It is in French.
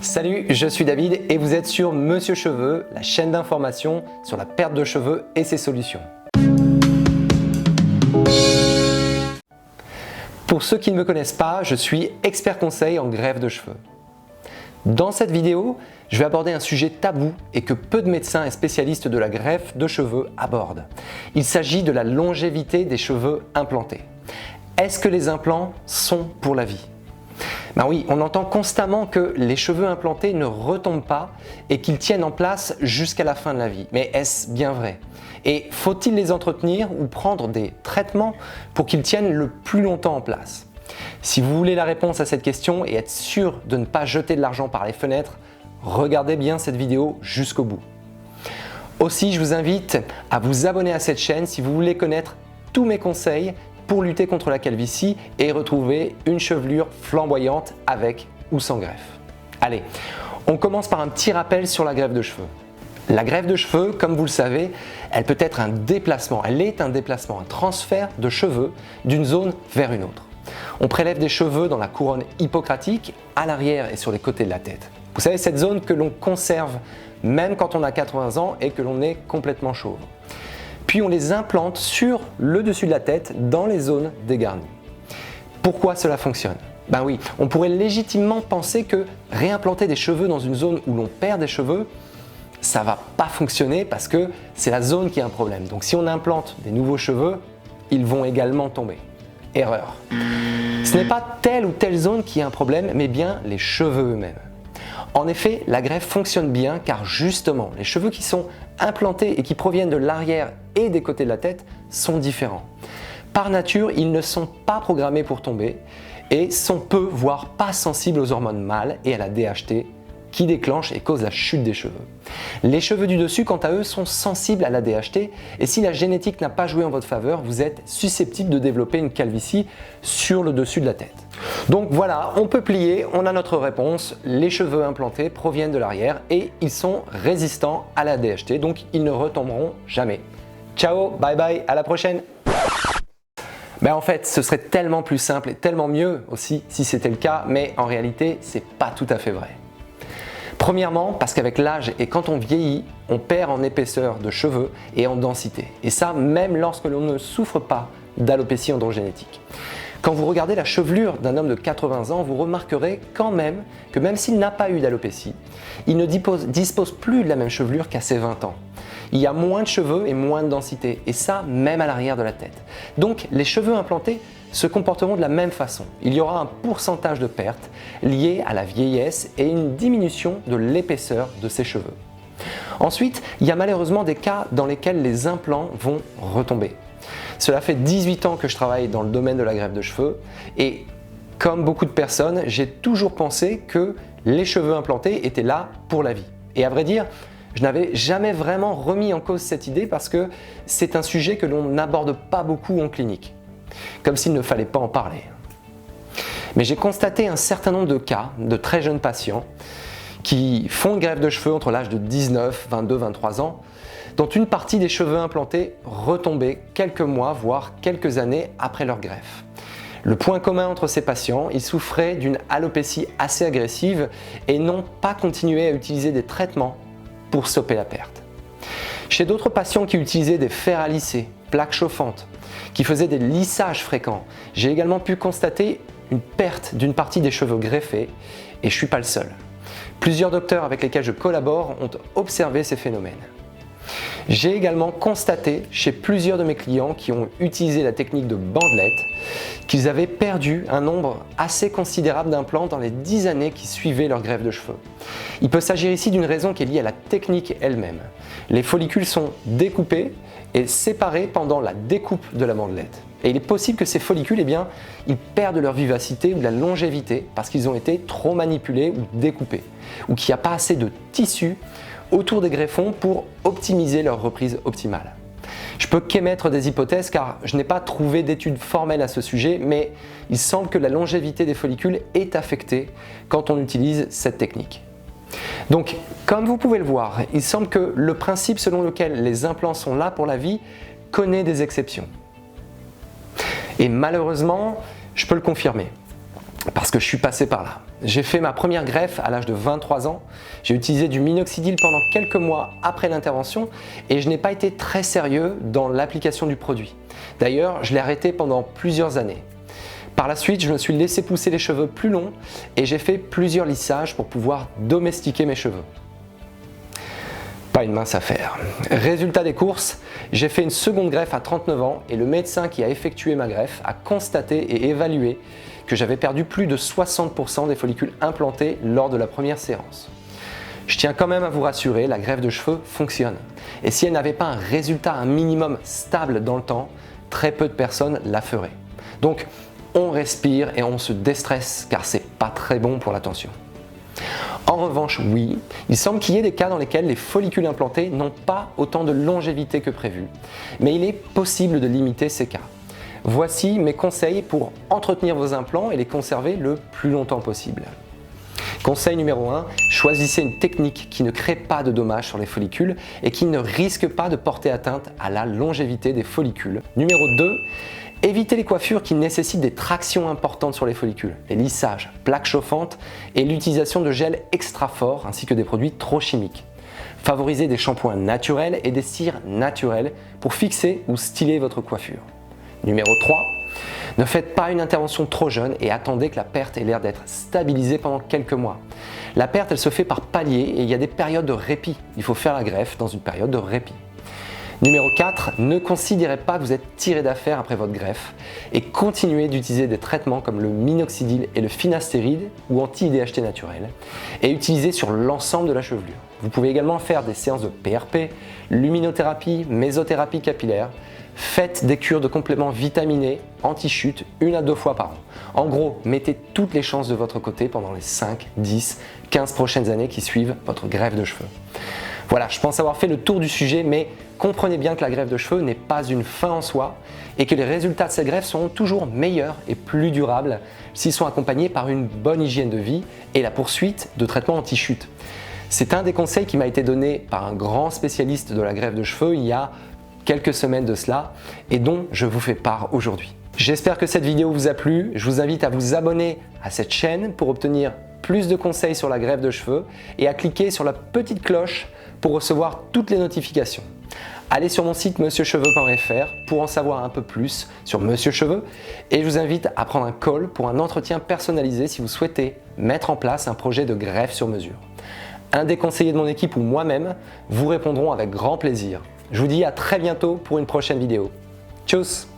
Salut, je suis David et vous êtes sur Monsieur Cheveux, la chaîne d'information sur la perte de cheveux et ses solutions. Pour ceux qui ne me connaissent pas, je suis expert conseil en greffe de cheveux. Dans cette vidéo, je vais aborder un sujet tabou et que peu de médecins et spécialistes de la greffe de cheveux abordent. Il s'agit de la longévité des cheveux implantés. Est-ce que les implants sont pour la vie ? Ben oui, on entend constamment que les cheveux implantés ne retombent pas et qu'ils tiennent en place jusqu'à la fin de la vie. Mais est-ce bien vrai? Et faut-il les entretenir ou prendre des traitements pour qu'ils tiennent le plus longtemps en place? Si vous voulez la réponse à cette question et être sûr de ne pas jeter de l'argent par les fenêtres, regardez bien cette vidéo jusqu'au bout. Aussi, je vous invite à vous abonner à cette chaîne si vous voulez connaître tous mes conseils pour lutter contre la calvitie et retrouver une chevelure flamboyante avec ou sans greffe. Allez, on commence par un petit rappel sur la greffe de cheveux. La greffe de cheveux, comme vous le savez, elle peut être un déplacement, un transfert de cheveux d'une zone vers une autre. On prélève des cheveux dans la couronne hippocratique, à l'arrière et sur les côtés de la tête. Vous savez, cette zone que l'on conserve même quand on a 80 ans et que l'on est complètement chauve. Puis on les implante sur le dessus de la tête dans les zones dégarnies. Pourquoi cela fonctionne? Ben oui, on pourrait légitimement penser que réimplanter des cheveux dans une zone où l'on perd des cheveux, ça va pas fonctionner parce que c'est la zone qui a un problème. Donc si on implante des nouveaux cheveux, ils vont également tomber. Erreur. Ce n'est pas telle ou telle zone qui a un problème, mais bien les cheveux eux-mêmes. En effet, la greffe fonctionne bien car justement, les cheveux qui sont implantés et qui proviennent de l'arrière et des côtés de la tête sont différents. Par nature, ils ne sont pas programmés pour tomber et sont peu, voire pas sensibles aux hormones mâles et à la DHT qui déclenche et cause la chute des cheveux. Les cheveux du dessus, quant à eux, sont sensibles à la DHT et si la génétique n'a pas joué en votre faveur, vous êtes susceptible de développer une calvitie sur le dessus de la tête. Donc voilà, on peut plier, on a notre réponse. Les cheveux implantés proviennent de l'arrière et ils sont résistants à la DHT, donc ils ne retomberont jamais. Ciao, bye bye, à la prochaine. Ben en fait, ce serait tellement plus simple et tellement mieux aussi si c'était le cas, mais en réalité, c'est pas tout à fait vrai. Premièrement, parce qu'avec l'âge et quand on vieillit, on perd en épaisseur de cheveux et en densité. Et ça, même lorsque l'on ne souffre pas d'alopécie androgénétique. Quand vous regardez la chevelure d'un homme de 80 ans, vous remarquerez quand même que même s'il n'a pas eu d'alopécie, il ne dispose plus de la même chevelure qu'à ses 20 ans. Il y a moins de cheveux et moins de densité, et ça même à l'arrière de la tête. Donc les cheveux implantés se comporteront de la même façon. Il y aura un pourcentage de perte lié à la vieillesse et une diminution de l'épaisseur de ces cheveux. Ensuite, il y a malheureusement des cas dans lesquels les implants vont retomber. Cela fait 18 ans que je travaille dans le domaine de la greffe de cheveux et comme beaucoup de personnes, j'ai toujours pensé que les cheveux implantés étaient là pour la vie. Et à vrai dire, je n'avais jamais vraiment remis en cause cette idée parce que c'est un sujet que l'on n'aborde pas beaucoup en clinique. Comme s'il ne fallait pas en parler. Mais j'ai constaté un certain nombre de cas de très jeunes patients qui font une greffe de cheveux entre l'âge de 19, 22, 23 ans, dont une partie des cheveux implantés retombaient quelques mois, voire quelques années après leur greffe. Le point commun entre ces patients, ils souffraient d'une alopécie assez agressive et n'ont pas continué à utiliser des traitements pour stopper la perte. Chez d'autres patients qui utilisaient des fers à lisser, plaques chauffantes, qui faisaient des lissages fréquents, j'ai également pu constater une perte d'une partie des cheveux greffés et je ne suis pas le seul. Plusieurs docteurs avec lesquels je collabore ont observé ces phénomènes. J'ai également constaté chez plusieurs de mes clients qui ont utilisé la technique de bandelette qu'ils avaient perdu un nombre assez considérable d'implants dans les 10 années qui suivaient leur greffe de cheveux. Il peut s'agir ici d'une raison qui est liée à la technique elle-même. Les follicules sont découpés et séparés pendant la découpe de la bandelette. Et il est possible que ces follicules, ils perdent leur vivacité ou de la longévité parce qu'ils ont été trop manipulés ou découpés, ou qu'il n'y a pas assez de tissu autour des greffons pour optimiser leur reprise optimale. Je peux qu'émettre des hypothèses car je n'ai pas trouvé d'études formelles à ce sujet, mais il semble que la longévité des follicules est affectée quand on utilise cette technique. Donc, comme vous pouvez le voir, il semble que le principe selon lequel les implants sont là pour la vie connaît des exceptions. Et malheureusement, je peux le confirmer. parce que je suis passé par là. J'ai fait ma première greffe à l'âge de 23 ans, j'ai utilisé du minoxidil pendant quelques mois après l'intervention et je n'ai pas été très sérieux dans l'application du produit. D'ailleurs, je l'ai arrêté pendant plusieurs années. Par la suite, je me suis laissé pousser les cheveux plus longs et j'ai fait plusieurs lissages pour pouvoir domestiquer mes cheveux. Pas une mince affaire. Résultat des courses, j'ai fait une seconde greffe à 39 ans et le médecin qui a effectué ma greffe a constaté et évalué que j'avais perdu plus de 60% des follicules implantés lors de la première séance. Je tiens quand même à vous rassurer, la greffe de cheveux fonctionne. Et si elle n'avait pas un résultat un minimum stable dans le temps, très peu de personnes la feraient. Donc, on respire et on se déstresse car c'est pas très bon pour la tension. En revanche, oui, il semble qu'il y ait des cas dans lesquels les follicules implantés n'ont pas autant de longévité que prévu, mais il est possible de limiter ces cas. Voici mes conseils pour entretenir vos implants et les conserver le plus longtemps possible. Conseil numéro 1, choisissez une technique qui ne crée pas de dommages sur les follicules et qui ne risque pas de porter atteinte à la longévité des follicules. Numéro 2, évitez les coiffures qui nécessitent des tractions importantes sur les follicules, les lissages, plaques chauffantes et l'utilisation de gels extra forts ainsi que des produits trop chimiques. Favorisez des shampoings naturels et des cires naturelles pour fixer ou styler votre coiffure. Numéro 3, ne faites pas une intervention trop jeune et attendez que la perte ait l'air d'être stabilisée pendant quelques mois. La perte, elle se fait par paliers et il y a des périodes de répit. Il faut faire la greffe dans une période de répit. Numéro 4, ne considérez pas que vous êtes tiré d'affaire après votre greffe et continuez d'utiliser des traitements comme le minoxidil et le finastéride ou anti-IDHT naturel et utilisez sur l'ensemble de la chevelure. Vous pouvez également faire des séances de PRP, luminothérapie, mésothérapie capillaire. Faites des cures de compléments vitaminés, anti-chute, 1 à 2 fois par an. En gros, mettez toutes les chances de votre côté pendant les 5, 10, 15 prochaines années qui suivent votre greffe de cheveux. Voilà, je pense avoir fait le tour du sujet, mais comprenez bien que la greffe de cheveux n'est pas une fin en soi et que les résultats de cette greffe seront toujours meilleurs et plus durables s'ils sont accompagnés par une bonne hygiène de vie et la poursuite de traitements anti-chute. C'est un des conseils qui m'a été donné par un grand spécialiste de la greffe de cheveux il y a quelques semaines de cela et dont je vous fais part aujourd'hui. J'espère que cette vidéo vous a plu. Je vous invite à vous abonner à cette chaîne pour obtenir plus de conseils sur la greffe de cheveux et à cliquer sur la petite cloche pour recevoir toutes les notifications. Allez sur mon site monsieurcheveux.fr pour en savoir un peu plus sur Monsieur Cheveux et je vous invite à prendre un call pour un entretien personnalisé si vous souhaitez mettre en place un projet de greffe sur mesure. Un des conseillers de mon équipe ou moi-même vous répondront avec grand plaisir. Je vous dis à très bientôt pour une prochaine vidéo. Tchuss!